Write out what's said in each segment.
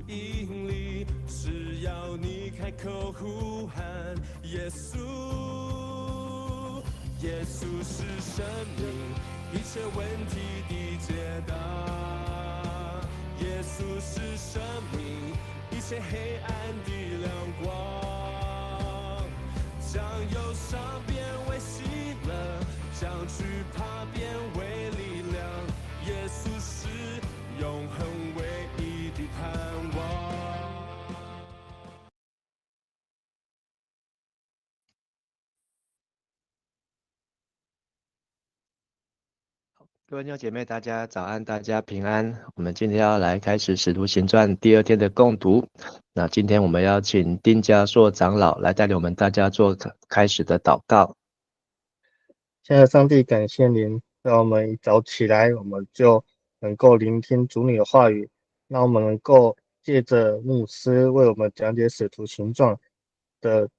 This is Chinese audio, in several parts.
引力，只要你开口呼喊耶稣，耶稣是生命，一切问题的解答。耶稣是生命，一切黑暗的亮光，将忧伤变为喜乐，将惧怕变为力量。耶稣是永恒唯一的盼望。各位弟兄姐妹，大家早安，大家平安。我们今天要来开始《使徒行传》第2天的共读。那今天我们要请丁家硕长老来带领我们大家做开始的祷告。亲爱的上帝，感谢您，让我们一早起来，我们就能够聆听主你的话语，让我们能够借着牧师为我们讲解使徒行传的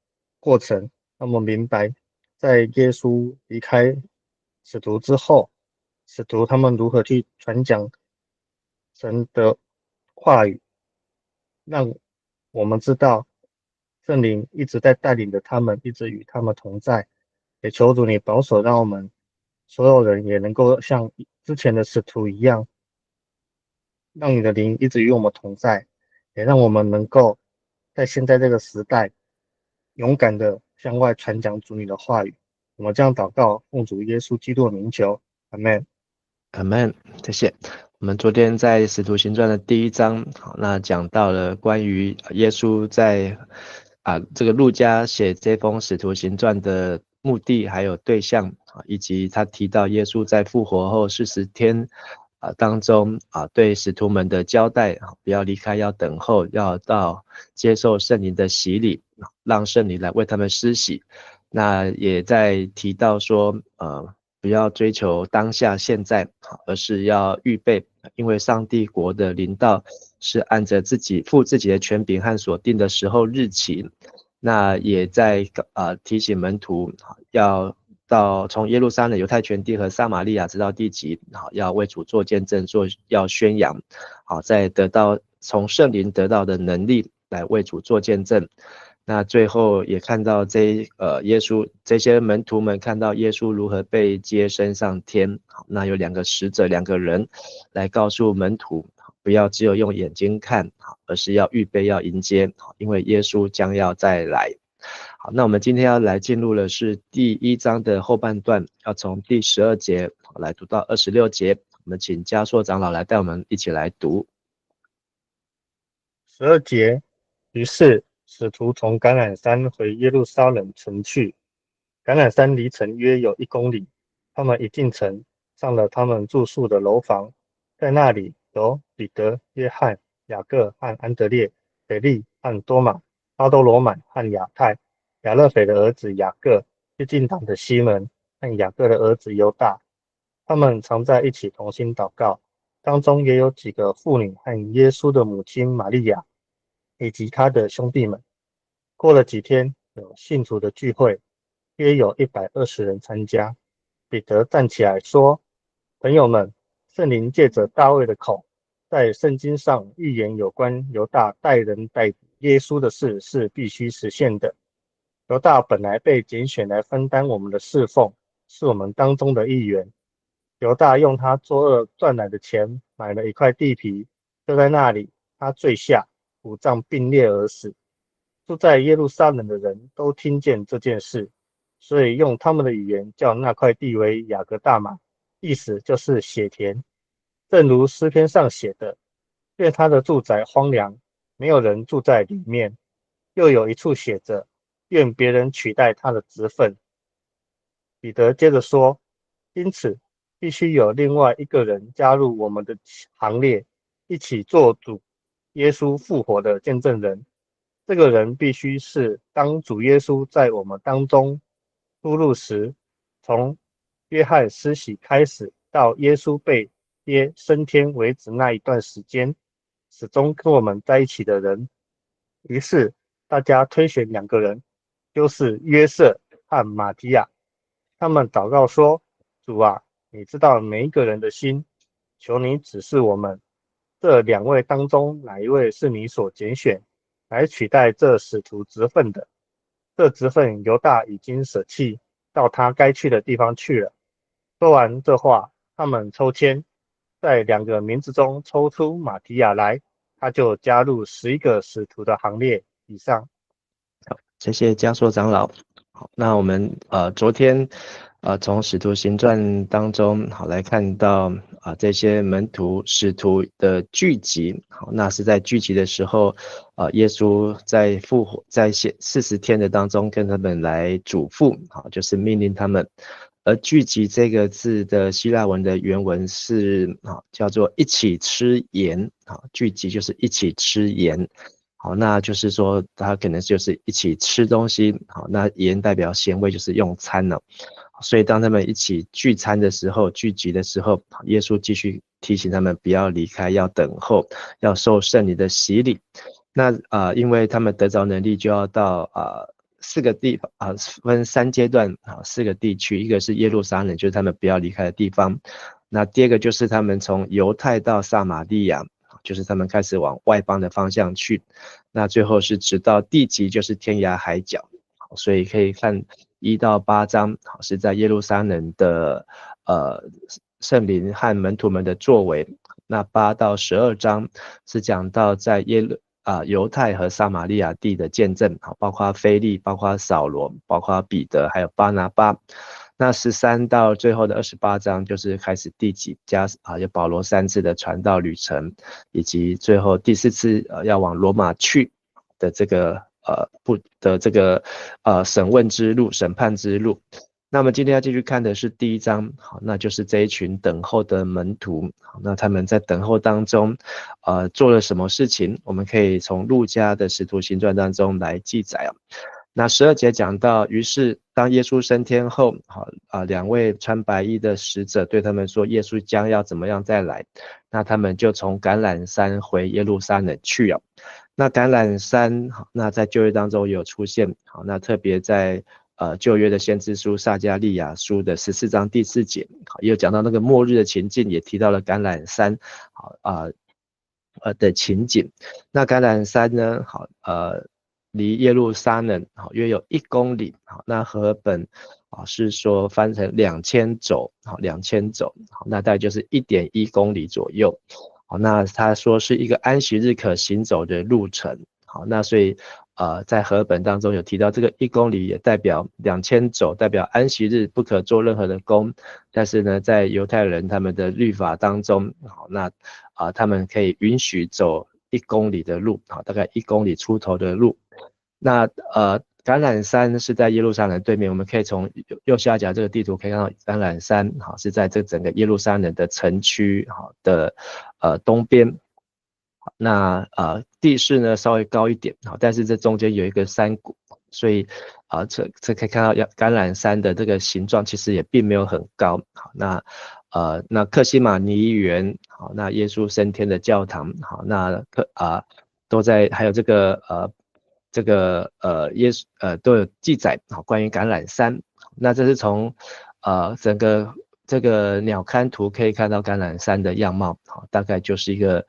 过程，让我们明白，在耶稣离开使徒之后，使徒他们如何去传讲神的话语，让我们知道圣灵一直在带领着他们，一直与他们同在。也求主你保守，让我们所有人也能够像之前的使徒一样，让你的灵一直与我们同在，也让我们能够在现在这个时代，勇敢的向外传讲主你的话语。我们这样祷告，奉主耶稣基督的名求，阿们。阿们，谢谢。我们昨天在《使徒行传》的第1章，那讲到了关于耶稣在这个路加写这封《使徒行传》的目的还有对象，以及他提到耶稣在复活后40天当中对使徒们的交代，不要离开，要等候，要到接受圣灵的洗礼，让圣灵来为他们施洗。那也在提到说不要追求当下现在，而是要预备，因为上帝国的临到是按着自己的权柄和所定的时候日期。那也在提醒门徒要到从耶路撒冷、犹太全地和撒玛利亚直到地极，要为主做见证，要宣扬，再得到从圣灵得到的能力来为主做见证。那最后也看到耶稣这些门徒们看到耶稣如何被接升上天，那有2个使者2个人来告诉门徒，不要只有用眼睛看，而是要预备要迎接，因为耶稣将要再来。好，那我们今天要来进入的是第1章的后半段，要从第12节来读到26节。我们请家硕长老来带我们一起来读。12节，于是使徒从橄榄山回耶路撒冷城去。橄榄山离城约有1公里。他们一进城，上了他们住宿的楼房，在那里有彼得、约翰、雅各和安德烈、腓力和多马、巴多罗买和亚太、亚勒腓的儿子雅各、约进党的西门和雅各的儿子犹大。他们常在一起同心祷告，当中也有几个妇女和耶稣的母亲玛利亚，以及他的兄弟们。过了几天，有信徒的聚会，约有120人参加。彼得站起来说：“朋友们，圣灵借着大卫的口，在圣经上预言有关犹大带人逮捕耶稣的事是必须实现的。犹大本来被拣选来分担我们的侍奉，是我们当中的一员。犹大用他作恶赚来的钱买了一块地皮，就在那里，他坠下，五脏并裂而死。住在耶路撒冷的人都听见这件事，所以用他们的语言叫那块地为雅各大马，意思就是血田。正如诗篇上写的：愿他的住宅荒凉，没有人住在里面。又有一处写着：愿别人取代他的职分。彼得接着说：因此必须有另外一个人加入我们的行列，一起做主耶稣复活的见证人。这个人必须是当主耶稣在我们当中出入时，从约翰施洗开始到耶稣被接升天为止那一段时间，始终跟我们在一起的人。于是大家推选2个人，就是约瑟和马提亚。他们祷告说：主啊，你知道每一个人的心，求你指示我们，这2位当中哪一位是你所拣选来取代这使徒职分的？这职分犹大已经舍弃，到他该去的地方去了。说完这话，他们抽签，在2个名字中抽出马提亚来，他就加入11个使徒的行列。以上。谢谢江硕长老。好，那我们昨天从使徒行传当中好来看到这些门徒使徒的聚集。好，那是在聚集的时候耶稣在复活在40天的当中跟他们来嘱咐，好，就是命令他们。而聚集这个字的希腊文的原文是叫做一起吃盐。好，聚集就是一起吃盐。好，那就是说他可能就是一起吃东西。好，那盐代表咸味，就是用餐了。所以当他们一起聚餐的时候，聚集的时候，耶稣继续提醒他们不要离开，要等候，要受圣灵的洗礼。那因为他们得着能力，就要到4个地方分3阶段4个地区。一个是耶路撒冷，就是他们不要离开的地方。那第2个就是他们从犹太到撒玛利亚，就是他们开始往外邦的方向去。那最后是直到地极，就是天涯海角。所以可以看1到8章是在耶路撒冷的圣灵和门徒们的作为。那8到12章是讲到在犹太和撒玛利亚地的见证，包括腓利，包括扫罗，包括彼得，还有巴拿巴。那13到最后的28章就是开始地极，有保罗3次的传道旅程，以及最后第4次要往罗马去的这个审问之路、审判之路。那么今天要继续看的是第1章，好，那就是这一群等候的门徒。好，那他们在等候当中做了什么事情，我们可以从路加的使徒行传当中来记载。那12节讲到，于是当耶稣升天后，2位穿白衣的使者对他们说，耶稣将要怎么样再来。那他们就从橄榄山回耶路撒冷去了。那橄榄山，那在旧约当中有出现，好，那特别在旧约的先知书撒迦利亚书的14章第4节，也有讲到那个末日的情境，也提到了橄榄山的情景。那橄榄山呢，离耶路撒冷约有1公里。那和本是说翻成2000肘，2000肘，那大概就是 1.1 公里左右。好，那他说是一个安息日可行走的路程。好，那所以在和本当中有提到这个1公里也代表2000肘，代表安息日不可做任何的工。但是呢，在犹太人他们的律法当中，好，那他们可以允许走1公里的路，好，大概1公里出头的路。那橄榄山是在耶路撒冷对面，我们可以从右下角这个地图可以看到橄榄山，好，是在这整个耶路撒冷的城区好的东边。那地势呢稍微高一点，好，但是这中间有一个山谷，所以这可以看到橄榄山的这个形状其实也并没有很高。好，那克西马尼园，好，那耶稣升天的教堂，好，那都在，还有这个耶稣都有记载好关于橄榄山。那这是从整个这个鸟瞰图可以看到橄榄山的样貌，好，大概就是一个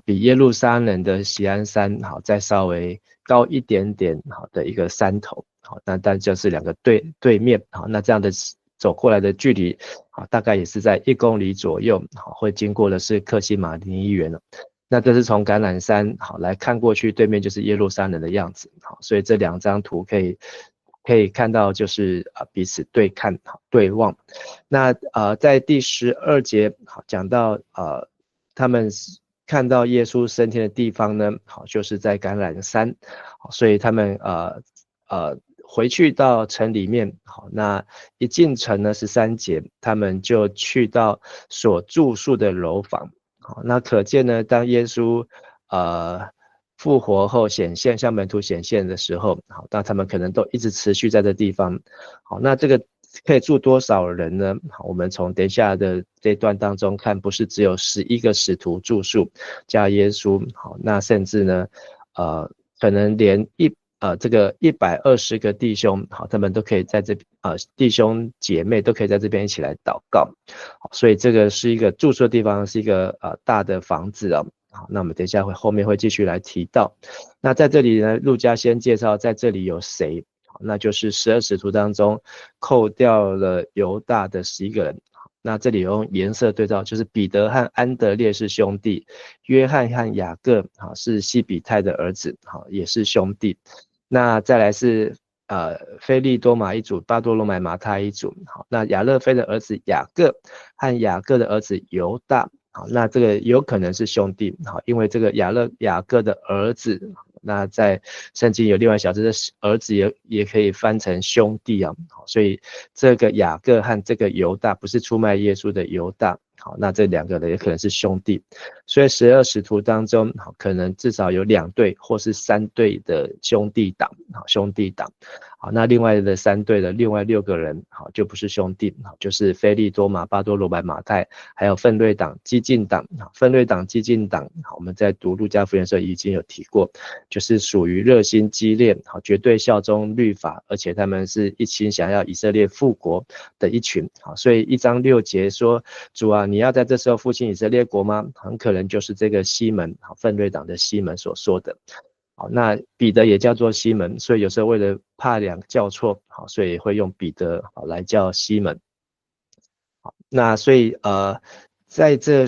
比耶路撒冷的锡安山好再稍微高一点点好的一个山头。好，但就是2个对面。好，那这样的走过来的距离好大概也是在1公里左右。好，会经过的是克西马尼园了。那这是从橄榄山好来看过去，对面就是耶路撒冷的样子。好，所以这2张图可以看到就是彼此对看对望。那在第12节好讲到他们看到耶稣升天的地方呢，好，就是在橄榄山。好，所以他们回去到城里面。好，那一进城呢13节他们就去到所住宿的楼房。好，那可见呢，当耶稣复活后显现，向门徒显现的时候，好，那他们可能都一直持续在这地方。好，那这个可以住多少人呢？好，我们从等一下的这段当中看，不是只有11个使徒住宿加耶稣。好，那甚至呢可能连这个120个弟兄，好，他们都可以在这弟兄姐妹都可以在这边一起来祷告。好，所以这个是一个住宿的地方，是一个大的房子。好，那我们等一下后面会继续来提到。那在这里呢，路加先介绍在这里有谁，那就是12使徒当中扣掉了犹大的11个人。那这里用颜色对照，就是彼得和安德烈是兄弟，约翰和雅各是西比泰的儿子，也是兄弟。那再来是菲利多马一组，巴多罗买马太一组。好，那亚勒菲的儿子雅各和雅各的儿子犹大，好，那这个有可能是兄弟，好，因为这个雅各的儿子，那在圣经有另外小字的儿子也可以翻成兄弟啊，所以这个雅各和这个犹大不是出卖耶稣的犹大。好，那这2个人也可能是兄弟，所以12使徒当中，可能至少有2对或是3对的兄弟党，好，那另外的3对的另外6个人，好，就不是兄弟，就是菲利多马、巴多罗买、马太，还有奋锐党、激进党。奋锐党、激进党，我们在读路加福音的时候已经有提过，就是属于热心激烈，绝对效忠律法，而且他们是一心想要以色列复国的一群。好，所以1章6节说，主啊，你要在这时候复兴以色列国吗？很可能就是这个西门，奋锐党的西门所说的。好，那彼得也叫做西门，所以有时候为了怕2个叫错，好，所以会用彼得来叫西门。好，那所以在这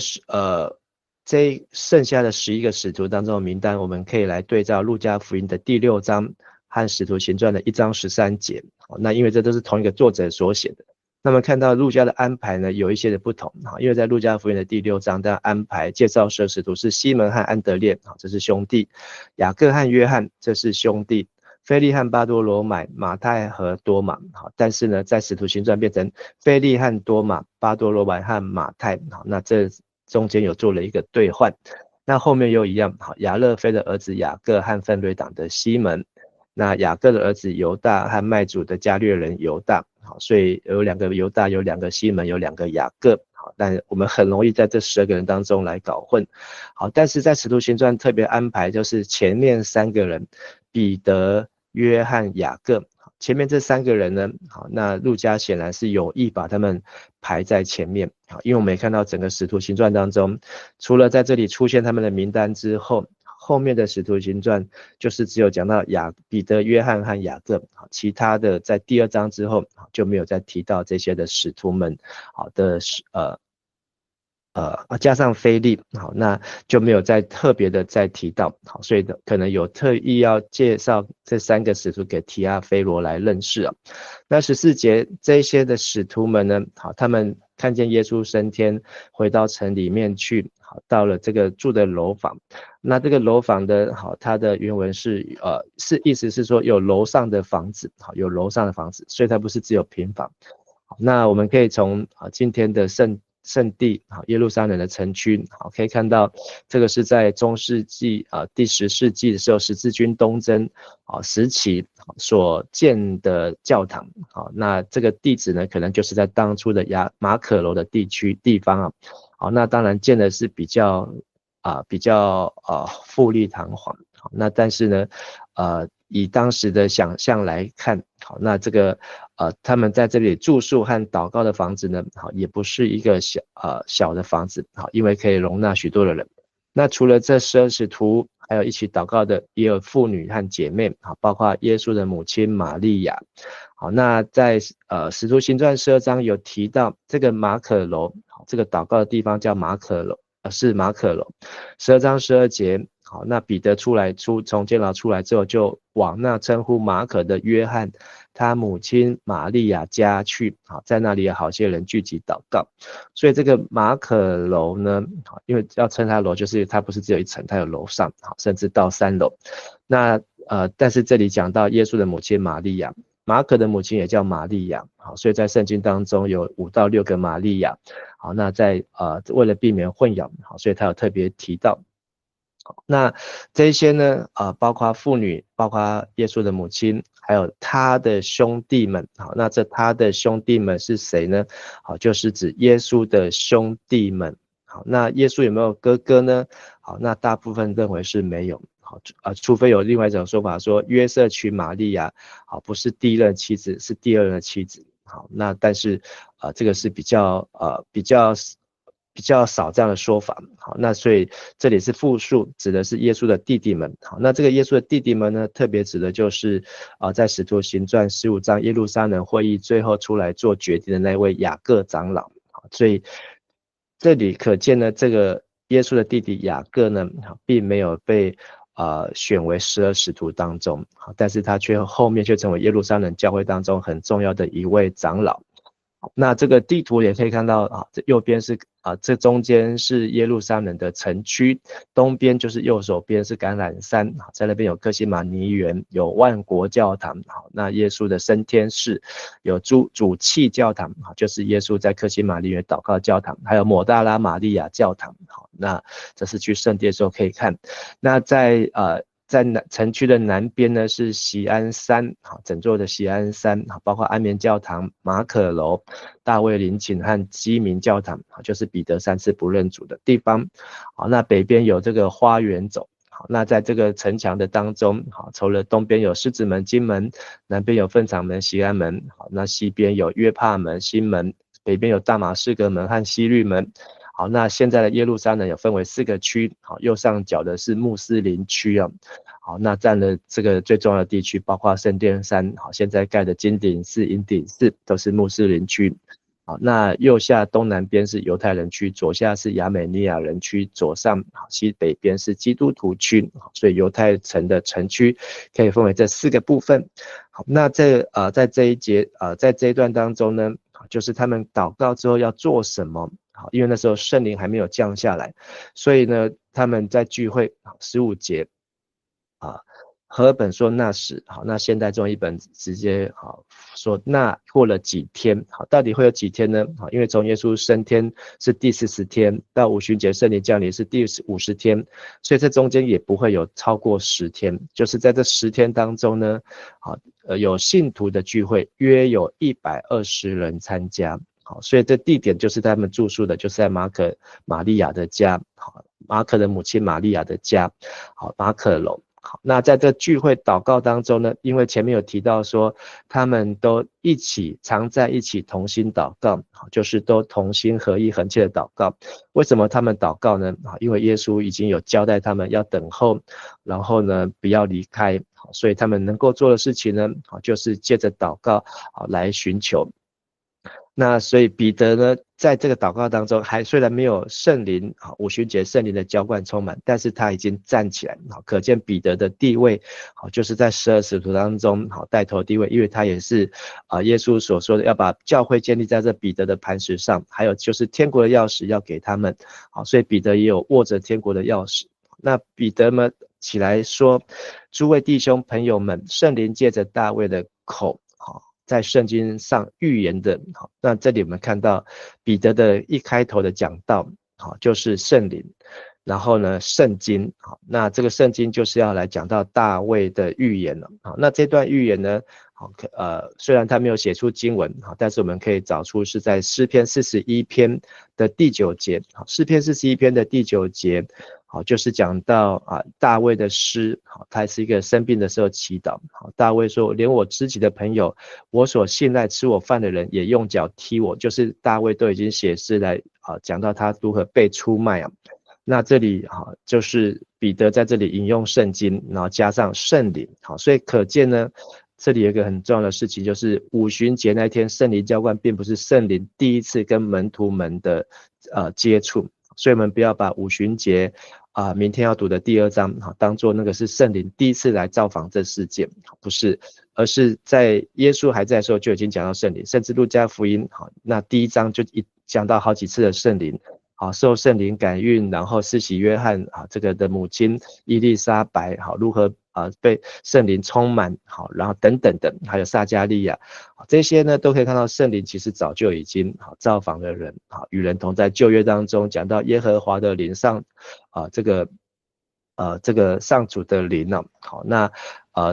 剩下的11个使徒当中的名单，我们可以来对照路加福音的第6章和使徒行传的1章13节。好，那因为这都是同一个作者所写的。那么看到路加的安排呢，有一些的不同，因为在路加福音的第6章，他安排介绍12使徒是西门和安德烈，这是兄弟；雅各和约翰，这是兄弟；腓利和巴多罗买、马太和多马。但是呢，在使徒行传变成腓利和多马、巴多罗买和马太，那这中间有做了一个兑换。那后面又一样，亚勒菲的儿子雅各和奋锐党的西门，那雅各的儿子犹大和麦祖的加略人犹大。好，所以有2个犹大，有2个西门，有2个雅各。好，但我们很容易在这12个人当中来搞混。好，但是在使徒行传特别安排，就是前面3个人，彼得、约翰、雅各。前面这3个人呢，好，那路加显然是有意把他们排在前面。好，因为我们也看到整个使徒行传当中，除了在这里出现他们的名单之后，后面的使徒行传就是只有讲到彼得、约翰和雅各，其他的在第2章之后就没有再提到这些的使徒们，好的加上腓利，好，那就没有再特别的再提到。好，所以可能有特意要介绍这3个使徒给提阿非罗来认识啊。那14节这些的使徒们呢，好，他们看见耶稣升天，回到城里面去，好，到了这个住的楼房。那这个楼房的好，它的原文是意思是说有楼上的房子，好，有楼上的房子，所以它不是只有平房。好，那我们可以从今天的圣地耶路撒冷的城区，好，可以看到这个是在中世纪第10世纪的时候，十字军东征时期所建的教堂。好，那这个地址呢，可能就是在当初的马可楼的地方啊。好，那当然建的是比较富丽堂皇。好，那但是呢，以当时的想象来看，好，那这个他们在这里住宿和祷告的房子呢，好，也不是一个小的房子，好，因为可以容纳许多的人。那除了这12使徒，还有一起祷告的也有妇女和姐妹，好，包括耶稣的母亲玛利亚。好，那在使徒行传12章有提到这个马可楼，这个祷告的地方叫马可楼，是马可楼。12章12节。好，那彼得从监牢出来之后，就往那称呼马可的约翰他母亲玛利亚家去。好，在那里有好些人聚集祷告。所以这个马可楼呢，因为要称它楼，就是它不是只有1层，它有楼上，甚至到3楼。那但是这里讲到耶稣的母亲玛利亚，马可的母亲也叫玛利亚。好，所以在圣经当中有5到6个玛利亚。好，那在为了避免混淆，好，所以他有特别提到。那这些呢，包括妇女，包括耶稣的母亲，还有他的兄弟们。好，那他的兄弟们是谁呢？好，就是指耶稣的兄弟们。好，那耶稣有没有哥哥呢？好，那大部分认为是没有。好，除非有另外一种说法说约瑟娶玛利亚，好，不是第1任妻子，是第2任的妻子。好，那但是这个是比较比较少这样的说法。好，那所以这里是复数，指的是耶稣的弟弟们。好，那这个耶稣的弟弟们呢，特别指的就是在使徒行传15章耶路撒冷会议最后出来做决定的那位雅各长老。好，所以这里可见呢，这个耶稣的弟弟雅各呢，并没有被选为12使徒当中，但是他后面却成为耶路撒冷教会当中很重要的一位长老。那这个地图也可以看到这右边是这中间是耶路撒冷的城区，东边就是右手边是橄榄山，在那边有客西马尼园，有万国教堂，那耶稣的升天寺，有主器教堂，就是耶稣在客西马尼园祷告教堂，还有抹大拉玛利亚教堂。那这是去圣殿的时候可以看。那在城区的南边呢是锡安山，整座的锡安山，包括安眠教堂、马可楼、大卫陵寝和基民教堂，就是彼得3次不认主的地方。那北边有这个花园走。那在这个城墙的当中，除了东边有狮子门、金门，南边有粪场门、锡安门，那西边有约帕门、新门，北边有大马士革门和西律门。好，那现在的耶路撒冷有分为4个区，好，右上角的是穆斯林区啊，好，那占了这个最重要的地区，包括圣殿山，好，现在盖的金顶寺、银顶寺都是穆斯林区。好，那右下东南边是犹太人区，左下是亚美尼亚人区，左上西北边是基督徒区，所以犹太城的城区可以分为这4个部分。好，那在这一节在这一段当中呢，就是他们祷告之后要做什么？好，因为那时候圣灵还没有降下来，所以呢，他们在聚会15节和合本说那时，好，那现代中译本直接说那过了几天，好，到底会有几天呢？好，因为从耶稣升天是第40天，到五旬节圣灵降临是第50天，所以这中间也不会有超过10天，就是在这10天当中呢，有信徒的聚会，约有120人参加。好，所以这地点就是他们住宿的，就是在马可玛利亚的家，好，马可的母亲玛利亚的家，好，马可楼。好，那在这聚会祷告当中呢，因为前面有提到说他们都一起常在一起同心祷告，就是都同心合一恒切的祷告。为什么他们祷告呢？因为耶稣已经有交代他们要等候，然后呢不要离开，所以他们能够做的事情呢，就是借着祷告来寻求。那所以彼得呢，在这个祷告当中，虽然没有圣灵五旬节圣灵的浇灌充满，但是他已经站起来，可见彼得的地位，就是在12使徒当中带头地位，因为他也是耶稣所说的要把教会建立在这彼得的磐石上，还有就是天国的钥匙要给他们，所以彼得也有握着天国的钥匙。那彼得呢起来说：诸位弟兄朋友们，圣灵借着大卫的口在圣经上预言的，那这里我们看到彼得的一开头的讲道，就是圣灵，然后呢圣经，那这个圣经就是要来讲到大卫的预言了。那这段预言呢，虽然他没有写出经文，但是我们可以找出是在诗篇41篇的第9节，诗篇41篇的第9节，就是讲到大卫的诗，他是一个生病的时候祈祷。大卫说：连我知己的朋友，我所信赖吃我饭的人也用脚踢我，就是大卫都已经写诗来讲到他如何被出卖啊。那这里就是彼得在这里引用圣经，然后加上圣灵，所以可见呢，这里有一个很重要的事情，就是五旬节那天圣灵浇灌并不是圣灵第一次跟门徒们的接触，所以我们不要把五旬节明天要读的第2章当作那个是圣灵第一次来造访这世界，不是，而是在耶稣还在的时候就已经讲到圣灵，甚至路加福音那第1章就讲到好几次的圣灵，受圣灵感孕，然后施洗约翰这个的母亲伊丽莎白如何被圣灵充满，然后等等的，还有撒迦利亚，这些呢都可以看到圣灵其实早就已经造访了人，与人同在。旧约当中讲到耶和华的灵上这个上主的灵那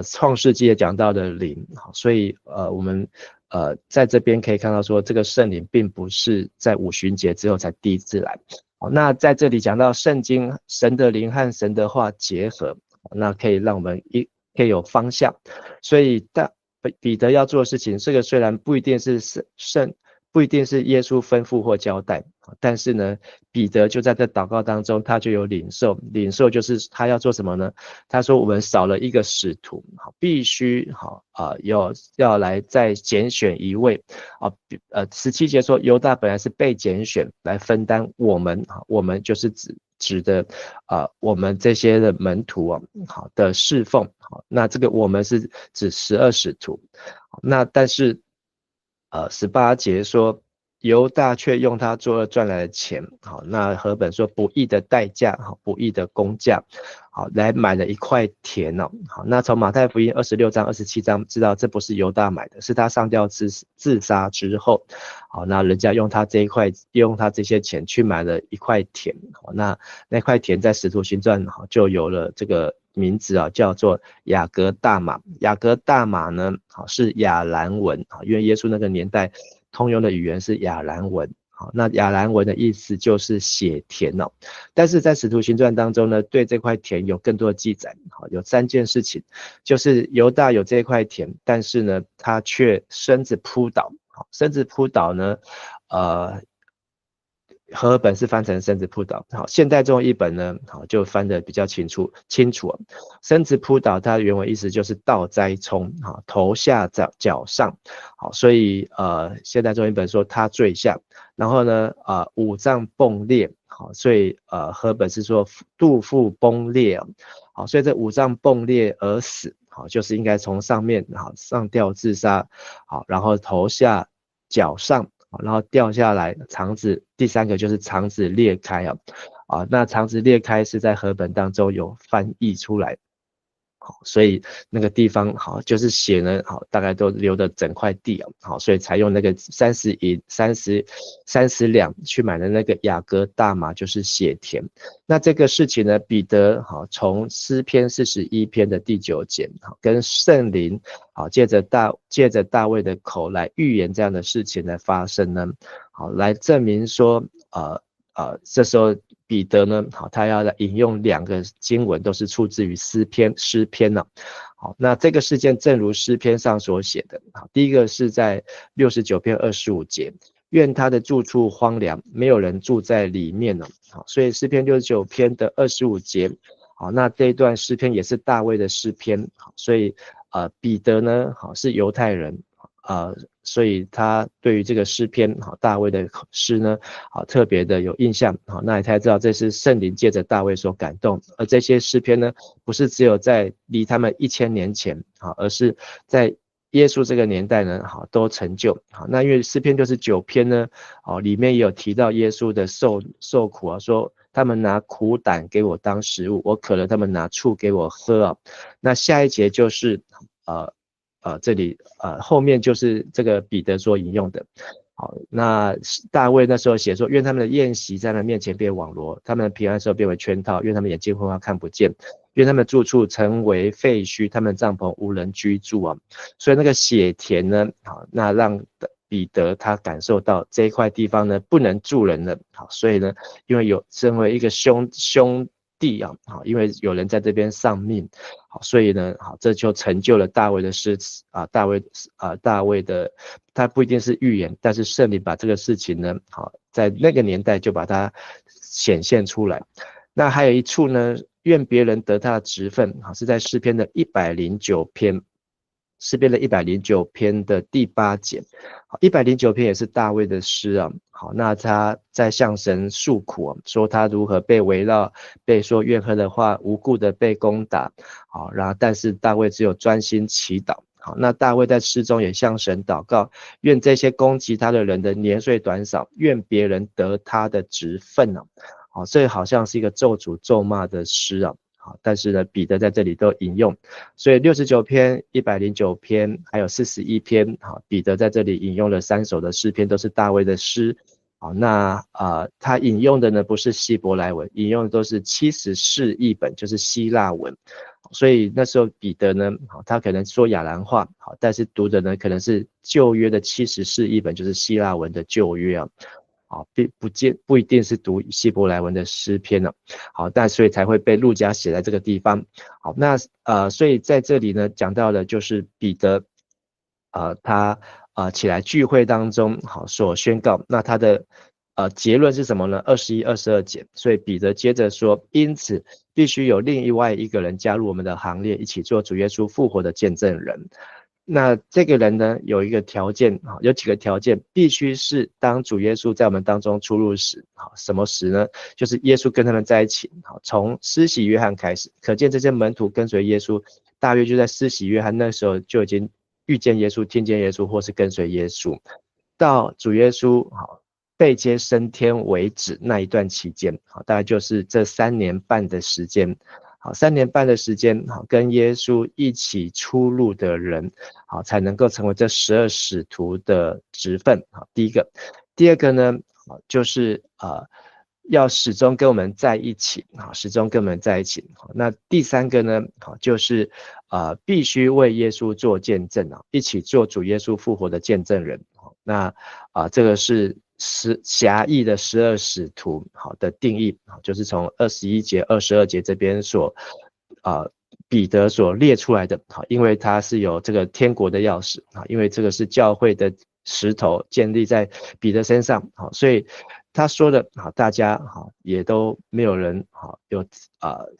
创世纪也讲到的灵，所以我们在这边可以看到说，这个圣灵并不是在五旬节之后才第一次来。那在这里讲到圣经神的灵和神的话结合，那可以让我们可以有方向。所以彼得要做的事情，这个虽然不一定是不一定是耶稣吩咐或交代，但是呢，彼得就在这祷告当中，他就有领受就是他要做什么呢？他说我们少了一个使徒，必须要来再拣选一位17节说犹大本来是被拣选来分担我们就是指的我们这些的门徒好的侍奉，那这个我们是指12使徒，那但是18节说犹大却用他作恶赚来的钱，好，那和本说不义的代价，不义的工价，好，来买了一块田好，那从马太福音26章27章知道这不是犹大买的，是他上吊自杀之后，好，那人家用他这些钱去买了一块田，好，那块田在使徒行传就有了这个名字叫做雅各大马。雅各大马呢是亚兰文，因为耶稣那个年代通用的语言是亚兰文，那亚兰文的意思就是血田但是在使徒行传当中呢，对这块田有更多的记载，有3件事情，就是犹大有这块田，但是呢他却身子扑倒，身子扑倒呢和合本是翻成身子扑倒，好，现代中译本呢，好就翻得比较清楚。身子扑倒，它的原文意思就是倒栽葱，好，头下脚上，好，所以现代中译本说他坠下，然后呢五脏崩裂，好，所以和本是说肚腹崩裂，好，所以这五脏崩裂而死，好，就是应该从上面好上吊自杀，好，然后头下脚上。然后掉下来，肠子，第3个就是肠子裂开那肠子裂开是在和本当中有翻译出来，好，所以那个地方好就是血呢，好大概都流的整块地好，所以才用那个30两去买的那个雅各大马，就是血田。那这个事情呢，彼得好从诗篇41篇的第9节好跟圣灵好借着大卫的口来预言这样的事情的发生呢，好来证明说这时候彼得呢，好，他要来引用2个经文，都是出自于诗篇好，那这个事件正如诗篇上所写的，好，第一个是在69篇25节，愿他的住处荒凉，没有人住在里面好，所以诗篇69篇的25节，好，那这一段诗篇也是大卫的诗篇，好，所以彼得呢，好是犹太人。所以他对于这个诗篇大卫的诗呢特别的有印象，那也才知道这是圣灵借着大卫所感动，而这些诗篇呢不是只有在离他们1000年前而是在耶稣这个年代呢都成就。那因为诗篇69篇呢里面也有提到耶稣的受苦说他们拿苦胆给我当食物，我渴了他们拿醋给我喝那下一节就是这里后面就是这个彼得所引用的。好，那大卫那时候写说，愿他们的宴席在他面前变网罗，他们的平安时候变为圈套，愿他们眼睛昏花看不见，愿他们住处成为废墟，他们帐篷无人居住所以那个血田呢，好，那让彼得他感受到这一块地方呢不能住人了，好，所以呢，因为有身为一个兄弟好，因为有人在这边丧命，好，所以呢，好，这就成就了大卫的诗词大卫的，他不一定是预言，但是圣灵把这个事情呢，好，在那个年代就把它显现出来。那还有一处呢，愿别人得他的职分，好，是在诗篇的109篇。诗篇的109篇的第8节，109篇也是大卫的诗好，那他在向神诉苦说他如何被围绕，被说怨恨的话，无故的被攻打，好，然后但是大卫只有专心祈祷。好，那大卫在诗中也向神祷告，愿这些攻击他的人的年岁短少，愿别人得他的职分好，这好像是一个咒诅咒骂的诗好，但是呢，彼得在这里都引用，所以69篇、109篇，还有41篇，好，彼得在这里引用了3首的诗篇，都是大卫的诗。好，那他引用的呢不是希伯来文，引用的都是74译本，就是希腊文。所以那时候彼得呢，好，他可能说亚兰话，好，但是读的呢可能是旧约的74译本，就是希腊文的旧约好，不一定是读希伯来文的诗篇好，但所以才会被路加写在这个地方。好，那所以在这里呢讲到的就是彼得他起来聚会当中好所宣告。那他的结论是什么呢？21、22节，所以彼得接着说，因此必须有另外一个人加入我们的行列，一起做主耶稣复活的见证人。那这个人呢，有一个条件，有几个条件，必须是当主耶稣在我们当中出入时，什么时呢？就是耶稣跟他们在一起，从施洗约翰开始，可见这些门徒跟随耶稣，大约就在施洗约翰那时候就已经遇见耶稣、听见耶稣，或是跟随耶稣，到主耶稣被接升天为止那一段期间，大概就是这3年半的时间。3年半的时间，跟耶稣一起出入的人，才能够成为这12使徒的职分。第一个，第二个呢，就是要始终跟我们在一起，始终跟我们在一起。那第三个呢，就是必须为耶稣做见证，一起做主耶稣复活的见证人。那这个是狭义的12使徒的定义，就是从21节、22节这边所彼得所列出来的，因为他是有这个天国的钥匙，因为这个是教会的石头建立在彼得身上，所以他说的大家也都没有人有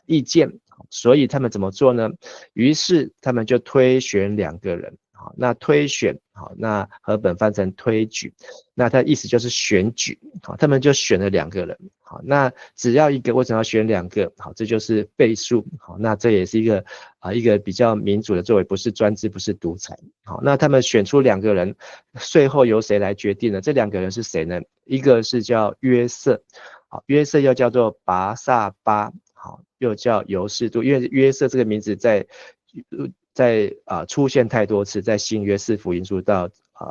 意见，所以他们怎么做呢？于是他们就推选2个人。那推选，那和本翻成推举，那它的意思就是选举，他们就选了2个人，那只要一个，为什么要选2个？这就是倍数，那这也是一个比较民主的作为，不是专制，不是独裁。那他们选出2个人，最后由谁来决定呢？这2个人是谁呢？一个是叫约瑟，约瑟又叫做拔撒巴，又叫犹士都，因为约瑟这个名字在出现太多次，在新约4福音书到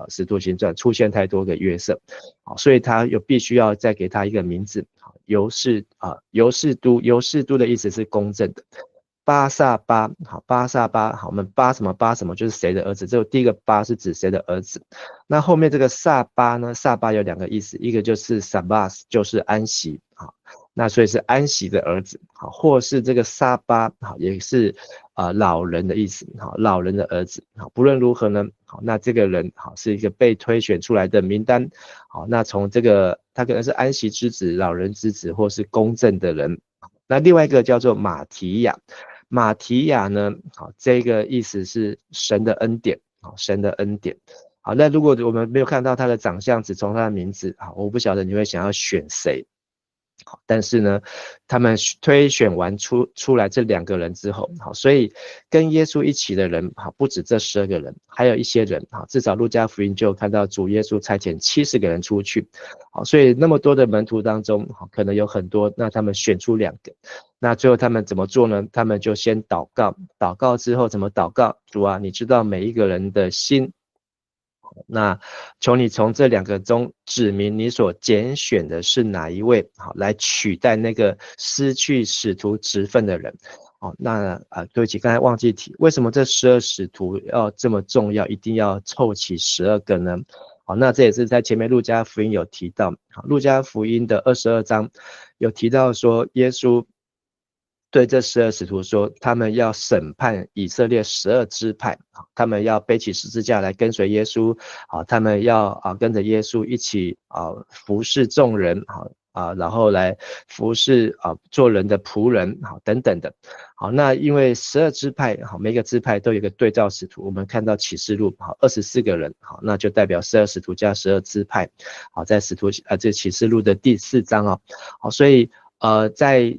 使徒行传出现太多个约瑟，所以他又必须要再给他一个名字，犹士都，犹士都的意思是公正的。巴撒巴，巴撒巴，我们巴什么巴什么就是谁的儿子，这第一个巴是指谁的儿子。那后面这个撒巴呢，撒巴有2个意思，一个就是撒巴斯，就是安息，那所以是安息的儿子，或是这个撒巴也是老人的意思，老人的儿子。不论如何呢，那这个人是一个被推选出来的名单，那从这个他可能是安息之子、老人之子，或是公正的人。那另外一个叫做马提亚，马提亚呢，这个意思是神的恩典，神的恩典。好，那如果我们没有看到他的长相，只从他的名字，我不晓得你会想要选谁。但是呢，他们推选完出来这2个人之后，所以跟耶稣一起的人不止这12个人，还有一些人，至少路加福音就看到主耶稣差遣70个人出去，所以那么多的门徒当中，可能有很多，那他们选出2个，那最后他们怎么做呢？他们就先祷告，祷告之后怎么祷告？主啊，你知道每一个人的心，那求你从这2个中指明你所拣选的是哪一位，来取代那个失去使徒职分的人。那对不起，刚才忘记提，为什么这12使徒要这么重要，一定要凑齐12个呢？那这也是在前面路加福音有提到，路加福音的22章有提到说，耶稣对这12使徒说，他们要审判以色列12支派，他们要背起十字架来跟随耶稣，他们要跟着耶稣一起服侍众人，然后来服侍做人的仆人，等等的。那因为12支派，每个支派都有一个对照使徒，我们看到启示录24个人，那就代表12使徒加12支派，在这启示录的第4章所以在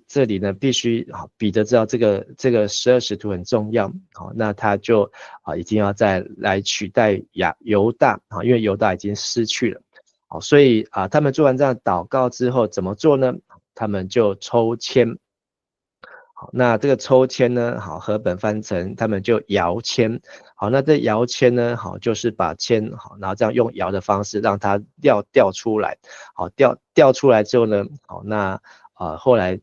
这里呢，必须彼得知道这个12使徒很重要，那他就一定要再来取代犹大，因为犹大已经失去了，所以他们做完这样祷告之后怎么做呢？他们就抽签。那这个抽签呢，和本翻成他们就摇签。那这摇签呢，就是把签然后这样用摇的方式让它掉出来。掉出来之后呢，那后来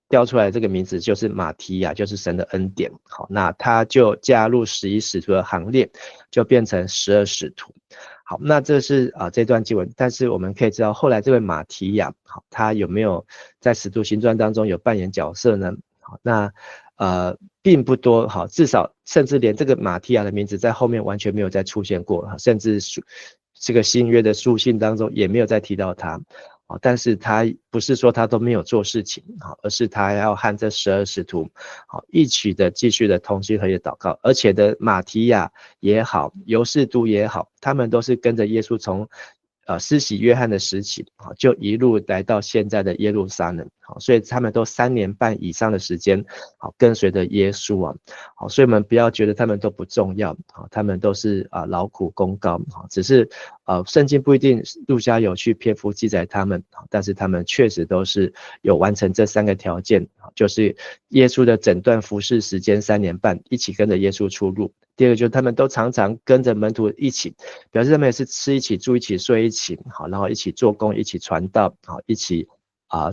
掉出来这个名字就是马提亚，就是神的恩典。那他就加入11使徒的行列，就变成12使徒。好，那这是这段经文，但是我们可以知道后来这位马提亚，他有没有在使徒行传当中有扮演角色呢？那并不多，好，至少甚至连这个马提亚的名字在后面完全没有再出现过，甚至这个新约的书信当中也没有再提到他。但是他不是说他都没有做事情，而是他要和这12使徒一起的继续的同心合意祷告，而且的马提亚也好，犹士都也好，他们都是跟着耶稣从施洗约翰的时期就一路来到现在的耶路撒冷，所以他们都3年半以上的时间跟随着耶稣啊，所以我们不要觉得他们都不重要，他们都是劳苦功高，只是圣经不一定路加有去篇幅记载他们，但是他们确实都是有完成这3个条件，就是耶稣的整段服事时间3年半，一起跟着耶稣出入。第二个就是他们都常常跟着门徒一起，表示他们也是吃一起住一起睡一起，然后一起做工一起传道，一起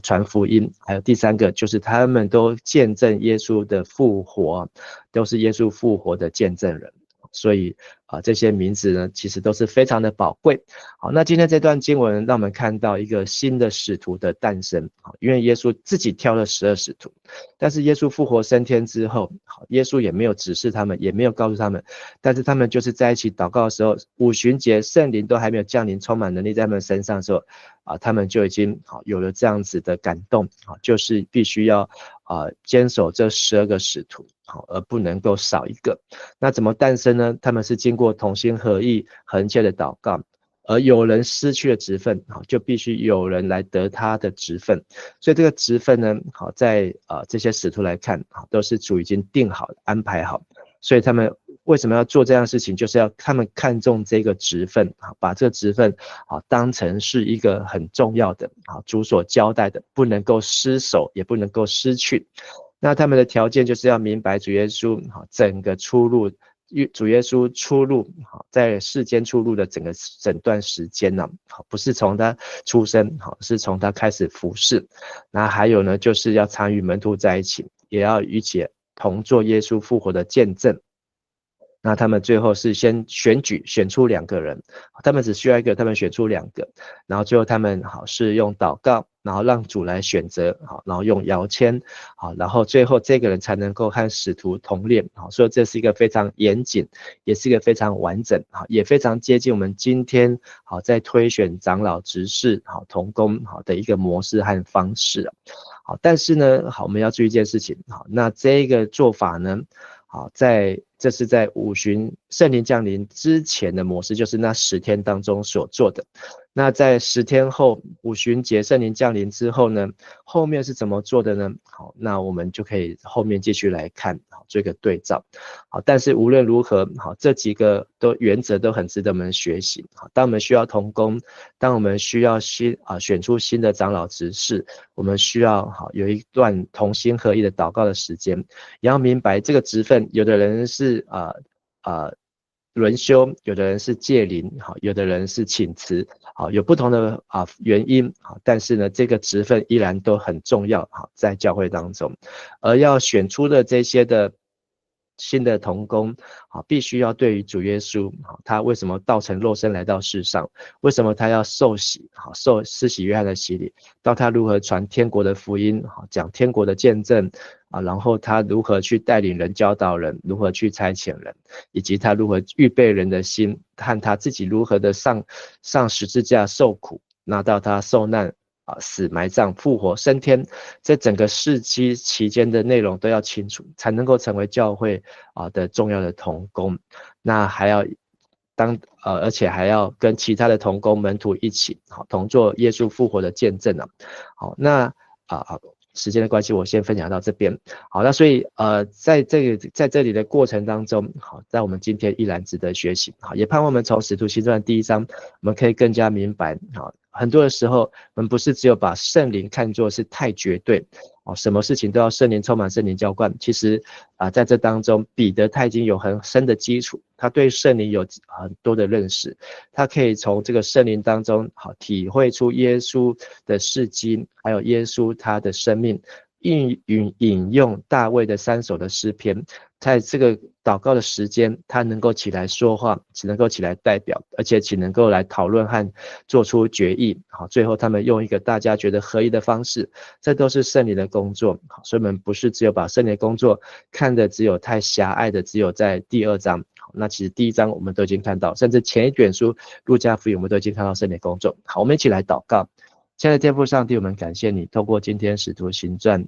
传福音。还有第3个就是他们都见证耶稣的复活，都是耶稣复活的见证人。所以这些名字呢其实都是非常的宝贵。好，那今天这段经文让我们看到一个新的使徒的诞生，因为耶稣自己挑了12使徒，但是耶稣复活升天之后，耶稣也没有指示他们，也没有告诉他们，但是他们就是在一起祷告的时候，五旬节圣灵都还没有降临充满能力在他们身上的时候他们就已经有了这样子的感动，就是必须要坚守这12个使徒，而不能够少一个。那怎么诞生呢？他们是经过同心合意恒切的祷告，而有人失去了职分，就必须有人来得他的职分。所以这个职分呢，在这些使徒来看，都是主已经定好安排好。所以他们为什么要做这样的事情，就是要他们看重这个职分，把这个职分当成是一个很重要的主所交代的，不能够失守，也不能够失去。那他们的条件就是要明白主耶稣整个出入，主耶稣出入在世间出入的整段时间呢，不是从他出生，是从他开始服侍。那还有呢，就是要参与门徒在一起，也要一起同做耶稣复活的见证。那他们最后是先选出2个人，他们只需要一个，他们选出2个，然后最后他们是用祷告，然后让主来选择，然后用摇签，然后最后这个人才能够和使徒同列，所以这是一个非常严谨，也是一个非常完整，也非常接近我们今天在推选长老执事同工的一个模式和方式。但是呢，我们要注意一件事情，那这个做法呢，这是在五旬圣灵降临之前的模式，就是那10天当中所做的。那在10天后，五旬节圣灵降临之后呢，后面是怎么做的呢？好，那我们就可以后面继续来看，做一个对照。好，但是无论如何，这几个原则都很值得我们学习。当我们需要同工，当我们需要选出新的长老执事，我们需要有一段同心合意的祷告的时间，也要明白这个职分，有的人是轮休，有的人是借灵，有的人是请辞，有不同的原因，但是呢，这个职分依然都很重要，在教会当中，而要选出的这些的新的同工，必须要对于主耶稣，他为什么道成肉身来到世上，为什么他要受洗，受施洗约翰的洗礼，到他如何传天国的福音，讲天国的见证，然后他如何去带领人、教导人，如何去差遣人，以及他如何预备人的心，和他自己如何的上十字架受苦，拿到他受难死埋葬复活升天，这整个事期间的内容都要清楚，才能够成为教会的重要的同工。那还要而且还要跟其他的同工门徒一起同做耶稣复活的见证。好，那时间的关系，我先分享到这边。好，那所以在这里的过程当中，在我们今天依然值得学习。也盼望我们从使徒行传第1章，我们可以更加明白，很多的时候，我们不是只有把圣灵看作是太绝对，什么事情都要圣灵充满、圣灵浇灌。其实在这当中，彼得他已经有很深的基础，他对圣灵有很多的认识，他可以从这个圣灵当中体会出耶稣的事迹，还有耶稣他的生命引用大卫的3首的诗篇，在这个祷告的时间，他能够起来说话，只能够起来代表，而且只能够来讨论和做出决议。好，最后他们用一个大家觉得合一的方式，这都是圣灵的工作。好，所以我们不是只有把圣灵的工作看的只有太狭隘的，只有在第2章。好，那其实第1章我们都已经看到，甚至前一卷书路加福音我们都已经看到圣灵的工作。好，我们一起来祷告。亲爱的天父上帝，我们感谢你，透过今天使徒行传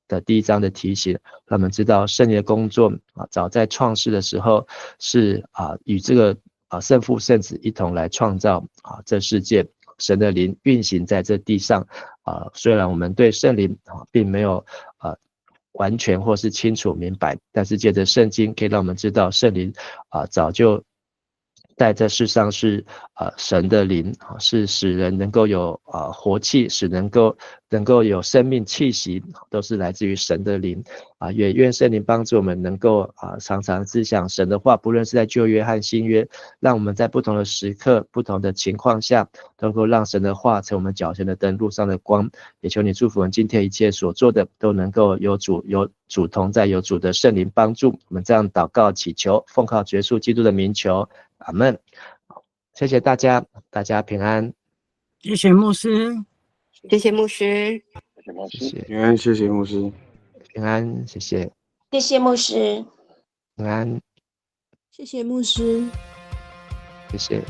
的第1章的提醒，让我们知道圣灵的工作早在创世的时候是与这个圣父圣子一同来创造这世界，神的灵运行在这地上虽然我们对圣灵并没有完全或是清楚明白，但是借着圣经可以让我们知道圣灵早就在这世上是神的灵，是使人能够有活气，使能够有生命气息，都是来自于神的灵也愿圣灵帮助我们能够常常思想神的话，不论是在旧约和新约，让我们在不同的时刻不同的情况下都能够让神的话成我们脚前的灯，路上的光。也求你祝福我们今天一切所做的都能够有主同在，有主的圣灵帮助我们。这样祷告祈求，奉靠主耶稣基督的名求，阿们。谢谢大家，大家平安。谢谢牧师，谢谢牧师，谢谢平安，谢谢牧师，平安，谢谢谢谢牧师，平安，谢谢牧师，谢谢。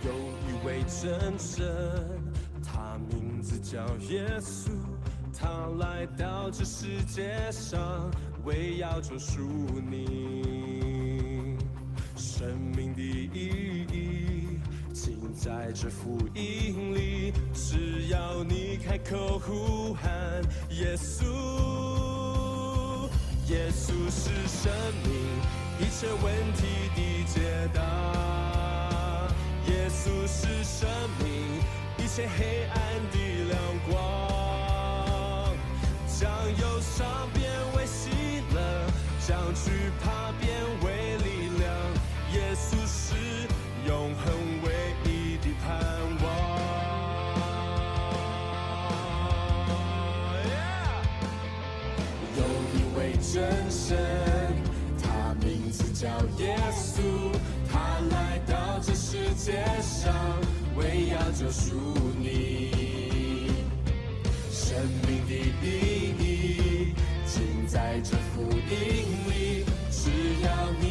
有一位真神，他名字叫耶稣，他来到这世界上，为要救赎你。生命的意义尽在这福音里，只要你开口呼喊耶稣。耶稣是生命一切问题的解答，耶稣是生命一切黑暗的亮光，将忧伤变为喜乐，将惧怕变为力量，耶稣是永恒唯一的盼望。有一位真神，他名字叫耶稣，他来到这世界上，为要救赎你。生命的意义尽在这福音里，只要你